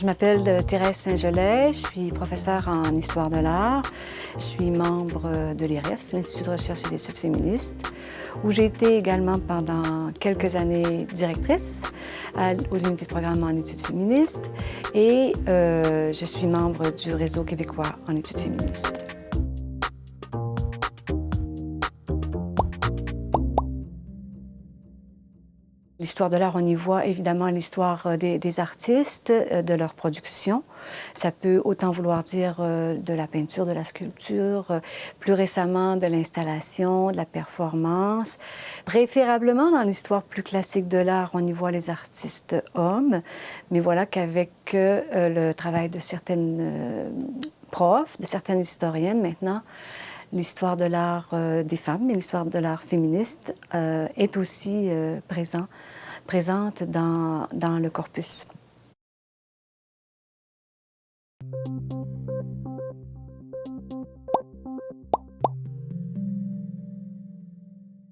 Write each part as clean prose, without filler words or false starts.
Je m'appelle Thérèse Saint-Gelais, je suis professeure en histoire de l'art. Je suis membre de l'IREF, l'Institut de recherche et d'études féministes, où j'ai été également pendant quelques années directrice aux unités de programme en études féministes et je suis membre du Réseau québécois en études féministes. L'histoire de l'art, on y voit évidemment l'histoire des artistes, de leur production. Ça peut autant vouloir dire de la peinture, de la sculpture, plus récemment de l'installation, de la performance. Préférablement, dans l'histoire plus classique de l'art, on y voit les artistes hommes, mais voilà qu'avec le travail de certaines profs, de certaines historiennes maintenant, l'histoire de l'art des femmes et l'histoire de l'art féministe est aussi présente dans le corpus.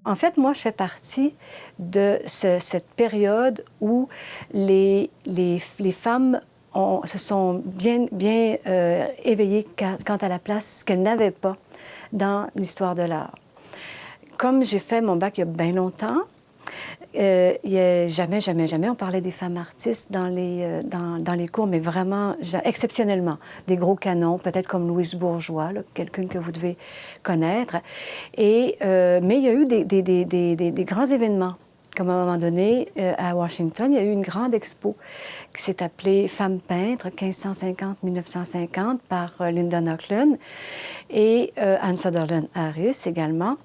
En fait, moi, je fais partie de cette période où les femmes se sont bien éveillées quant à la place qu'elles n'avaient pas dans l'histoire de l'art. Comme j'ai fait mon bac il y a bien longtemps, jamais on parlait des femmes artistes dans les cours, mais vraiment exceptionnellement. Des gros canons, peut-être comme Louise Bourgeois, quelqu'un que vous devez connaître. Mais il y a eu des grands événements. Comme à un moment donné, à Washington, il y a eu une grande expo qui s'est appelée Femmes peintres 1550-1950 par Linda Nochlin et Anne Sutherland Harris également.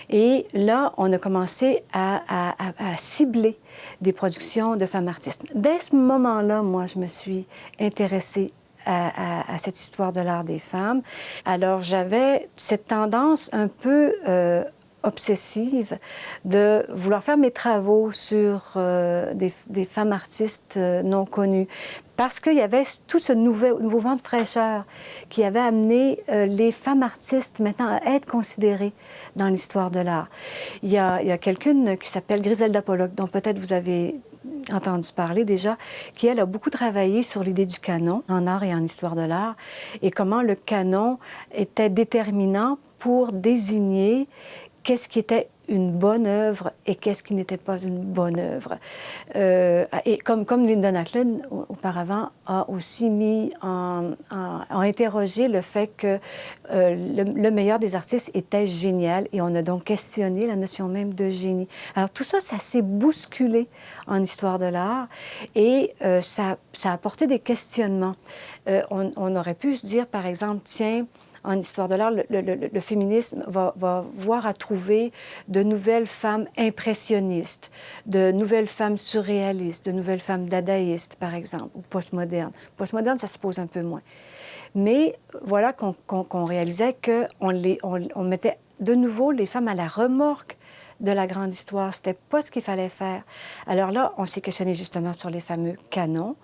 Et là, on a commencé à cibler des productions de femmes artistes. Dès ce moment-là, moi, je me suis intéressée à cette histoire de l'art des femmes. Alors, j'avais cette tendance un peu obsessive de vouloir faire mes travaux sur des femmes artistes non connues. Parce qu'il y avait tout ce nouveau vent de fraîcheur qui avait amené les femmes artistes maintenant à être considérées dans l'histoire de l'art. Il y a quelqu'une qui s'appelle Griselda Pollock, dont peut-être vous avez entendu parler déjà, qui, elle, a beaucoup travaillé sur l'idée du canon en art et en histoire de l'art et comment le canon était déterminant pour désigner qu'est-ce qui était une bonne œuvre et qu'est-ce qui n'était pas une bonne œuvre. Et comme Linda Nochlin, auparavant, a aussi a interrogé le fait que le meilleur des artistes était génial et on a donc questionné la notion même de génie. Alors tout ça, ça s'est bousculé en histoire de l'art et ça a apporté des questionnements. On aurait pu se dire, par exemple, tiens, en histoire de l'art, le féminisme va voir à trouver de nouvelles femmes impressionnistes, de nouvelles femmes surréalistes, de nouvelles femmes dadaïstes, par exemple, ou postmodernes. Postmoderne, ça se pose un peu moins. Mais voilà qu'on réalisait qu'on mettait de nouveau les femmes à la remorque de la grande histoire. C'était pas ce qu'il fallait faire. Alors là, on s'est questionné justement sur les fameux canons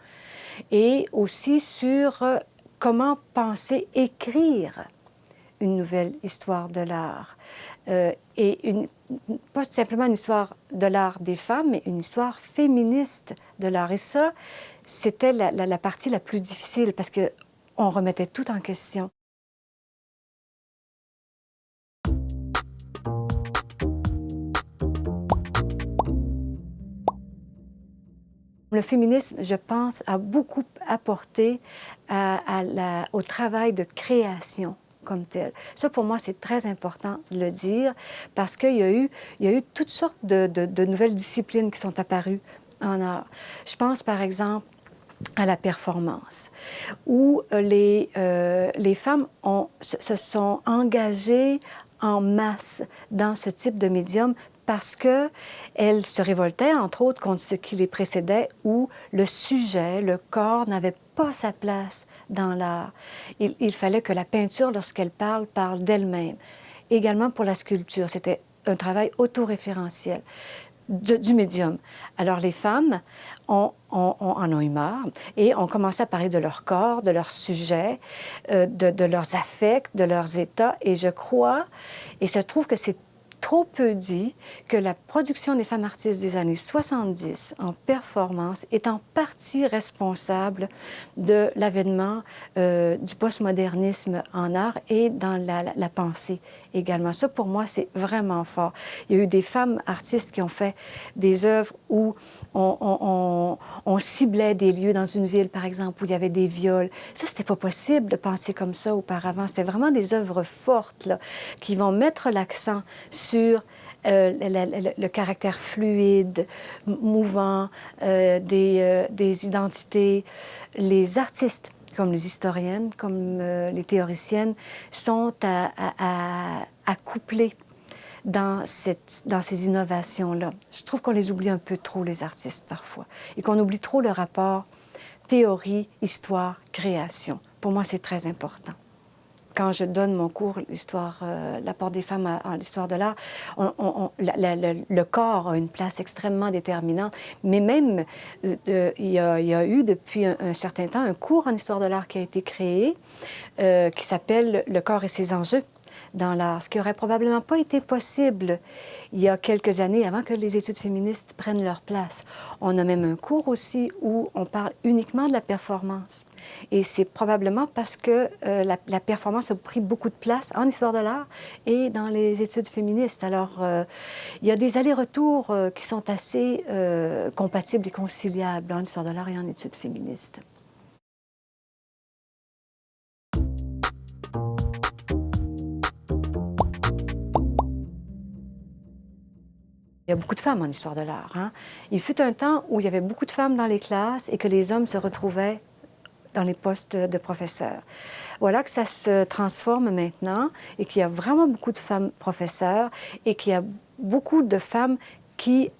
et aussi sur comment penser, écrire une nouvelle histoire de l'art. Et pas simplement une histoire de l'art des femmes, mais une histoire féministe de l'art. Et ça, c'était la partie la plus difficile parce qu'on remettait tout en question. Le féminisme, je pense, a beaucoup apporté au travail de création comme tel. Ça, pour moi, c'est très important de le dire parce qu'il y a eu toutes sortes de nouvelles disciplines qui sont apparues en art. Je pense, par exemple, à la performance, où les femmes se sont engagées en masse dans ce type de médium parce qu'elles se révoltaient, entre autres, contre ce qui les précédait, où le sujet, le corps, n'avait pas sa place dans l'art. Il fallait que la peinture, lorsqu'elle parle d'elle-même. Également pour la sculpture, c'était un travail autoréférentiel du médium. Alors les femmes en ont eu marre et ont commencé à parler de leur corps, de leur sujet, de leurs affects, de leurs états. Et je crois, et je trouve que c'est trop peu dit que la production des femmes artistes des années 70 en performance est en partie responsable de l'avènement du postmodernisme en art et dans la pensée également. Ça, pour moi, c'est vraiment fort. Il y a eu des femmes artistes qui ont fait des œuvres où on ciblait des lieux dans une ville, par exemple, où il y avait des viols. Ça, c'était pas possible de penser comme ça auparavant. C'était vraiment des œuvres fortes, là, qui vont mettre l'accent sur le caractère fluide, mouvant des identités. Les artistes, comme les historiennes, comme les théoriciennes, sont à coupler dans ces innovations-là. Je trouve qu'on les oublie un peu trop, les artistes, parfois, et qu'on oublie trop le rapport théorie, histoire, création. Pour moi, c'est très important. Quand je donne mon cours, l'apport des femmes à l'histoire de l'art, le corps a une place extrêmement déterminante. Mais même, il y a eu depuis un certain temps un cours en histoire de l'art qui a été créé, qui s'appelle « Le corps et ses enjeux » dans l'art, ce qui n'aurait probablement pas été possible il y a quelques années, avant que les études féministes prennent leur place. On a même un cours aussi où on parle uniquement de la performance. Et c'est probablement parce que la performance a pris beaucoup de place en histoire de l'art et dans les études féministes. Alors, il y a des allers-retours qui sont assez compatibles et conciliables en histoire de l'art et en études féministes. Il y a beaucoup de femmes en histoire de l'art. Hein? Il fut un temps où il y avait beaucoup de femmes dans les classes et que les hommes se retrouvaient dans les postes de professeurs. Voilà que ça se transforme maintenant et qu'il y a vraiment beaucoup de femmes professeurs et qu'il y a beaucoup de femmes qui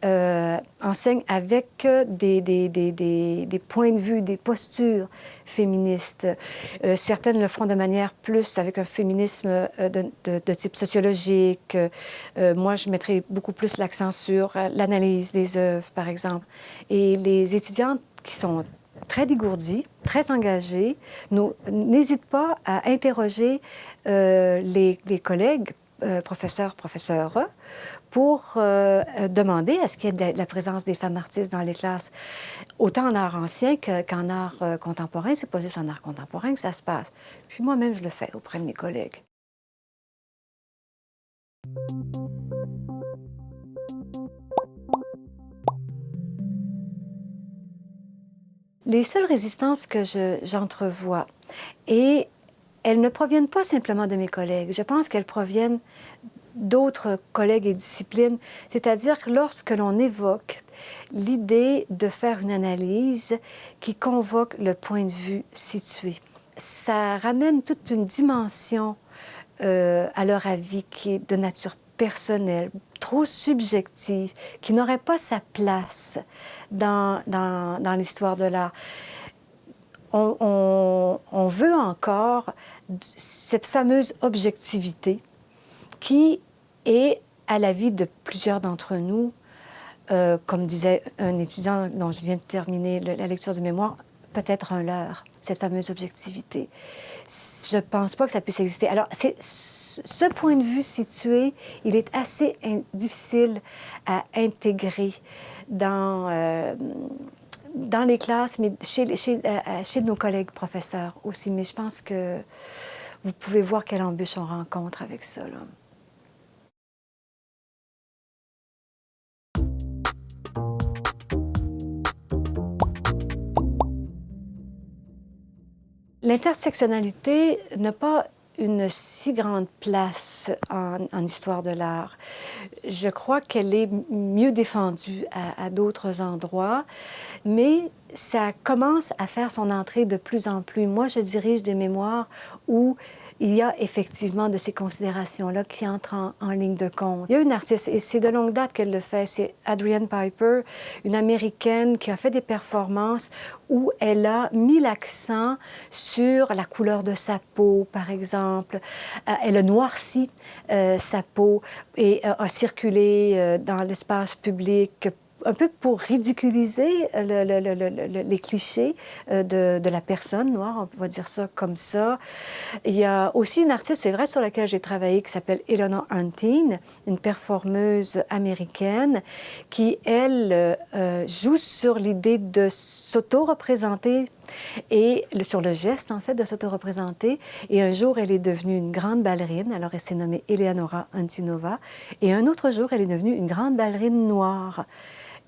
enseignent avec des points de vue, des postures féministes. Certaines le font de manière plus avec un féminisme de type sociologique. Moi, je mettrais beaucoup plus l'accent sur l'analyse des œuvres, par exemple. Et les étudiantes qui sont très dégourdies, très engagées, n'hésitent pas à interroger les collègues, professeurs, professeurs, pour demander à ce qu'il y ait de la présence des femmes artistes dans les classes. Autant en art ancien qu'en art contemporain, c'est pas juste en art contemporain que ça se passe. Puis moi-même, je le fais auprès de mes collègues. Les seules résistances que j'entrevois, et elles ne proviennent pas simplement de mes collègues, je pense qu'elles proviennent d'autres collègues et disciplines, c'est-à-dire que lorsque l'on évoque l'idée de faire une analyse qui convoque le point de vue situé, ça ramène toute une dimension à leur avis qui est de nature personnelle, trop subjective, qui n'aurait pas sa place dans l'histoire de l'art. On veut encore cette fameuse objectivité qui est, à l'avis de plusieurs d'entre nous, comme disait un étudiant dont je viens de terminer la lecture du mémoire, peut-être un leurre, cette fameuse objectivité. Je ne pense pas que ça puisse exister. Alors, ce point de vue situé, il est assez difficile à intégrer dans les classes, mais chez nos collègues professeurs aussi. Mais je pense que vous pouvez voir quelle embûche on rencontre avec ça, là. L'intersectionnalité n'a pas une si grande place en histoire de l'art. Je crois qu'elle est mieux défendue à d'autres endroits, mais ça commence à faire son entrée de plus en plus. Moi, je dirige des mémoires où il y a effectivement de ces considérations-là qui entrent en ligne de compte. Il y a une artiste, et c'est de longue date qu'elle le fait, c'est Adrienne Piper, une Américaine qui a fait des performances où elle a mis l'accent sur la couleur de sa peau, par exemple. Elle a noirci sa peau et a circulé dans l'espace public un peu pour ridiculiser les clichés de la personne noire, on va dire ça comme ça. Il y a aussi une artiste, c'est vrai, sur laquelle j'ai travaillé, qui s'appelle Eleanor Hunting, une performeuse américaine, qui, elle, joue sur l'idée de s'auto-représenter et sur le geste, en fait, de s'auto-représenter. Et un jour, elle est devenue une grande ballerine. Alors, elle s'est nommée Eleonora Antinova. Et un autre jour, elle est devenue une grande ballerine noire.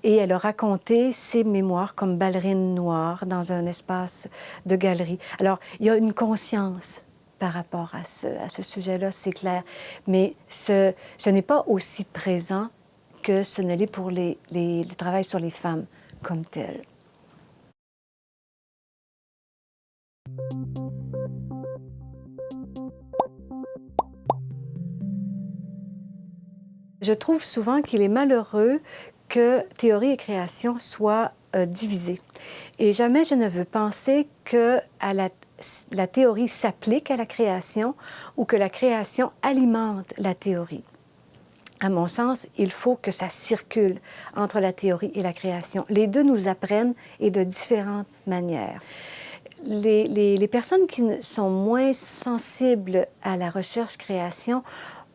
Et elle a raconté ses mémoires comme ballerine noire dans un espace de galerie. Alors, il y a une conscience par rapport à ce sujet-là, c'est clair. Mais ce n'est pas aussi présent que ce ne l'est pour le travail sur les femmes comme tel. Je trouve souvent qu'il est malheureux que théorie et création soient divisées. Et jamais je ne veux penser que la théorie s'applique à la création ou que la création alimente la théorie. À mon sens, il faut que ça circule entre la théorie et la création. Les deux nous apprennent et de différentes manières. Les personnes qui sont moins sensibles à la recherche-création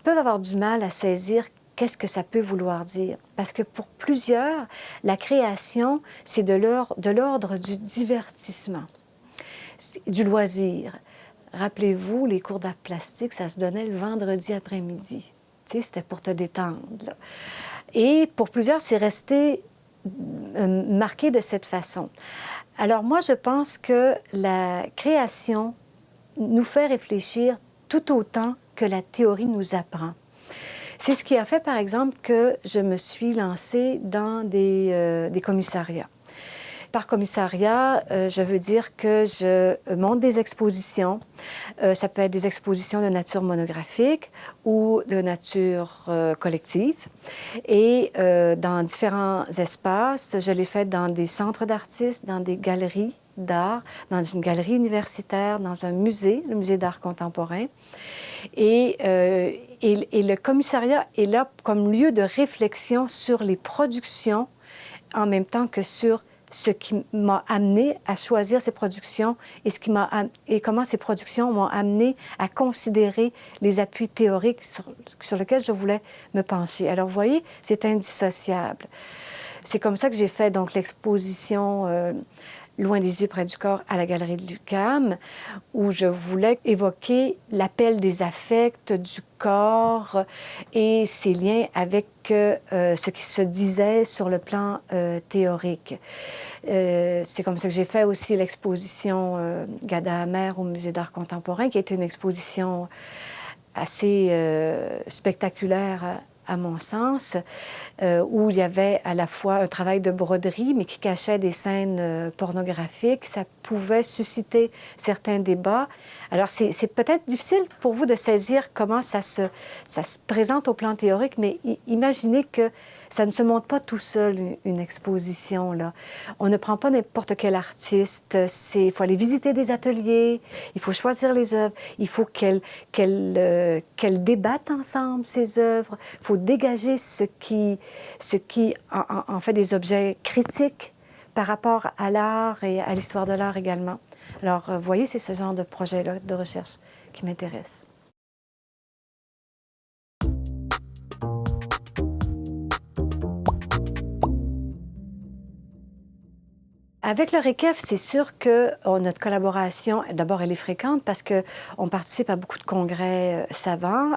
peuvent avoir du mal à saisir qu'est-ce que ça peut vouloir dire. Parce que pour plusieurs, la création, c'est de l'ordre du divertissement, du loisir. Rappelez-vous, les cours d'art plastique, ça se donnait le vendredi après-midi. Tu sais, c'était pour te détendre, là. Et pour plusieurs, c'est resté marqué de cette façon. Alors moi, je pense que la création nous fait réfléchir tout autant que la théorie nous apprend. C'est ce qui a fait, par exemple, que je me suis lancée dans des commissariats. Par commissariat, je veux dire que je monte des expositions. Ça peut être des expositions de nature monographique ou de nature collective. Et dans différents espaces, je l'ai fait dans des centres d'artistes, dans des galeries d'art, dans une galerie universitaire, dans un musée, le musée d'art contemporain. Et le commissariat est là comme lieu de réflexion sur les productions en même temps que sur ce qui m'a amené à choisir ces productions et comment ces productions m'ont amené à considérer les appuis théoriques sur lesquels je voulais me pencher. Alors, vous voyez, c'est indissociable. C'est comme ça que j'ai fait donc l'exposition Loin des yeux, près du corps à la Galerie de l'UQAM, où je voulais évoquer l'appel des affects, du corps et ses liens avec ce qui se disait sur le plan théorique. C'est comme ça que j'ai fait aussi l'exposition Gadamer au Musée d'art contemporain, qui était une exposition assez spectaculaire à mon sens, où il y avait à la fois un travail de broderie, mais qui cachait des scènes pornographiques. Ça pouvait susciter certains débats. Alors, c'est peut-être difficile pour vous de saisir comment ça se présente au plan théorique, mais imaginez que ça ne se monte pas tout seul, une exposition, là. On ne prend pas n'importe quel artiste. Il faut aller visiter des ateliers, il faut choisir les œuvres, il faut qu'elles débattent ensemble, ces œuvres. Il faut dégager ce qui en fait des objets critiques par rapport à l'art et à l'histoire de l'art également. Alors, vous voyez, c'est ce genre de projet-là de recherche qui m'intéresse. Avec le REQEF, c'est sûr que notre collaboration, d'abord, elle est fréquente parce qu'on participe à beaucoup de congrès savants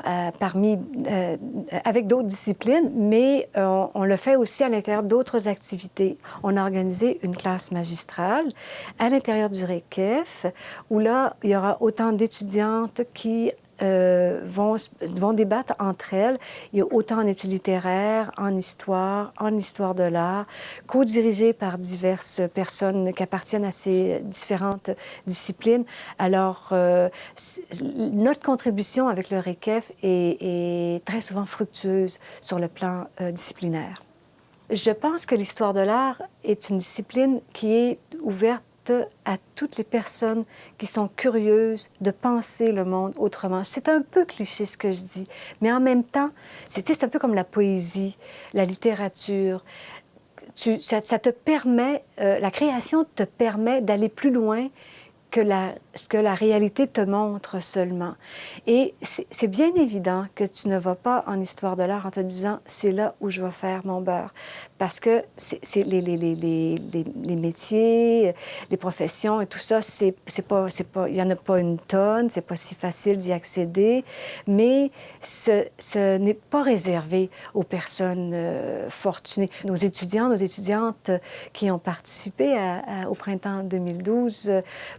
avec d'autres disciplines, mais on le fait aussi à l'intérieur d'autres activités. On a organisé une classe magistrale à l'intérieur du REQEF où là, il y aura autant d'étudiantes qui vont débattre entre elles. Il y a autant en études littéraires, en histoire de l'art, co-dirigées par diverses personnes qui appartiennent à ces différentes disciplines. Alors, notre contribution avec le REQEF est très souvent fructueuse sur le plan disciplinaire. Je pense que l'histoire de l'art est une discipline qui est ouverte à toutes les personnes qui sont curieuses de penser le monde autrement. C'est un peu cliché ce que je dis, mais en même temps, c'est un peu comme la poésie, la littérature. ça te permet, la création te permet d'aller plus loin que ce que la réalité te montre seulement. Et c'est bien évident que tu ne vas pas en histoire de l'art en te disant « c'est là où je vais faire mon beurre ». Parce que les métiers, les professions et tout ça, il n'y en a pas une tonne, c'est pas si facile d'y accéder, mais ce n'est pas réservé aux personnes fortunées. Nos étudiants, nos étudiantes qui ont participé au printemps 2012,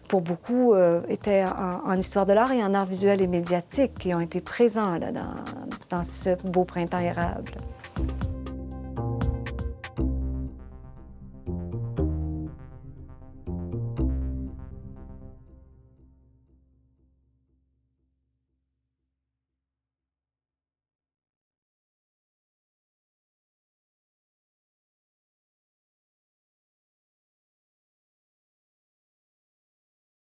pour beaucoup, étaient en histoire de l'art et en art visuel et médiatique, qui ont été présents là, dans ce beau printemps érable.